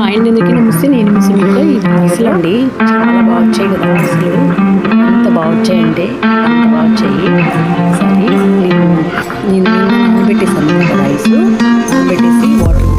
ఆయన ఎందుకు నమ్మిస్తే నేను మిషన్ కూడా ఈ అసలు అండి చాలా బాగా వచ్చాయి కదా అసలు ఎంత బాగా వచ్చాయంటే అంత బాగా వచ్చాయి. సరే నేను నానబెట్టేసాను రైస్ నానబెట్టేసి వాటర్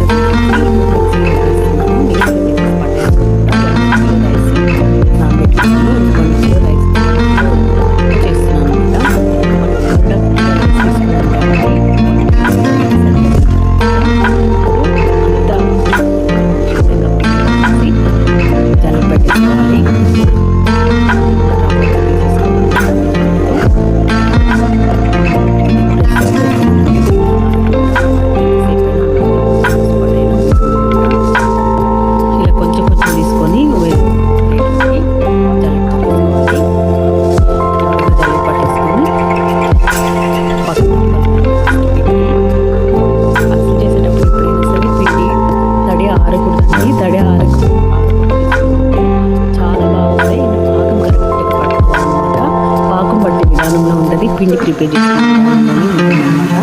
పిండి ప్రిపేర్ చేసుకుంటామన్నమాట.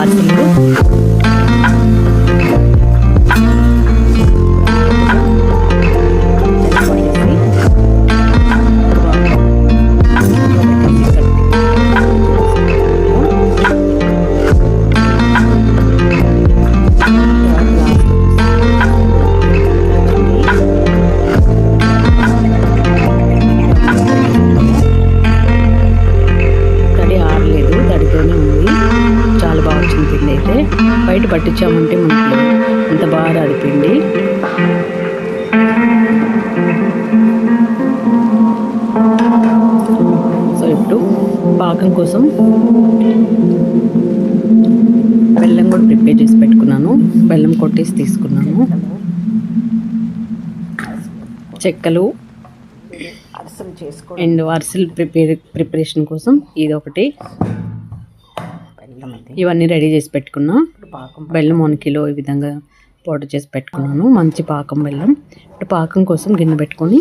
అసలు బయట పట్టించామంటే మనకి అంత బాగా రాడిపోయింది. సో ఇప్పుడు పాకం కోసం బెల్లం కూడా ప్రిపేర్ చేసి పెట్టుకున్నాను. బెల్లం కొట్టేసి తీసుకున్నాను. చెక్కలు అండ్ అరిసెలు ప్రిపరేషన్ కోసం ఇది ఒకటి. ఇవన్నీ రెడీ చేసి పెట్టుకున్నా. బెల్లం 1 కిలో ఈ విధంగా పౌడర్ చేసి పెట్టుకున్నాను. మంచి పాకం బెల్లం. ఇప్పుడు పాకం కోసం గిన్నె పెట్టుకొని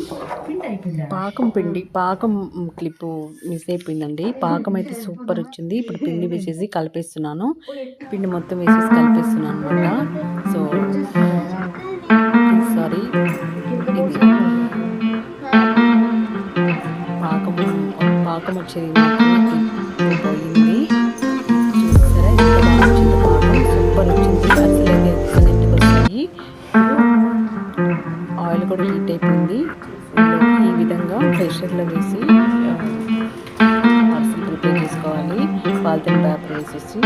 పాకం క్లిప్ మిస్ అయిపోయిందండి. పాకం అయితే సూపర్ వచ్చింది. ఇప్పుడు పిండి వేసేసి కలిపేస్తున్నాను. పిండి మొత్తం వేసేసి కలిపేస్తున్నాను అనమాట. సో సారీ పాకం వచ్చేది పోయింది. ఆయిల్ కూడా హీట్ అయిపోయింది. ఈ విధంగా ప్రెషర్లో వేసి అరిసెలు ప్రిపేర్ చేసుకోవాలి. పాలిథిన్ పేపర్ వేసేసి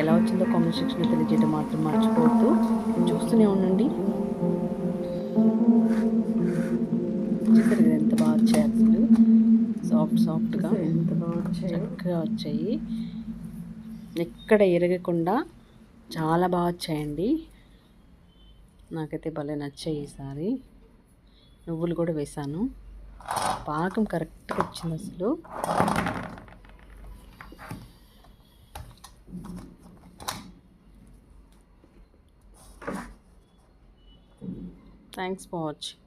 ఎలా వచ్చిందో కామెంట్ సెక్షన్లో తెలియజేయడం మాత్రం మర్చిపోవద్దు. చూస్తూనే ఉండండి. చూసారు కదా ఎంత బాగా వచ్చాయి అసలు. సాఫ్ట్గా ఎంత బాగా చక్కగా వచ్చాయి. ఎక్కడ ఎరగకుండా చాలా బాగా వచ్చాయండి. నాకైతే భలే నచ్చాయి. ఈసారి నువ్వులు కూడా వేసాను. పాకం కరెక్ట్గా వచ్చింది అసలు. Thanks for watching.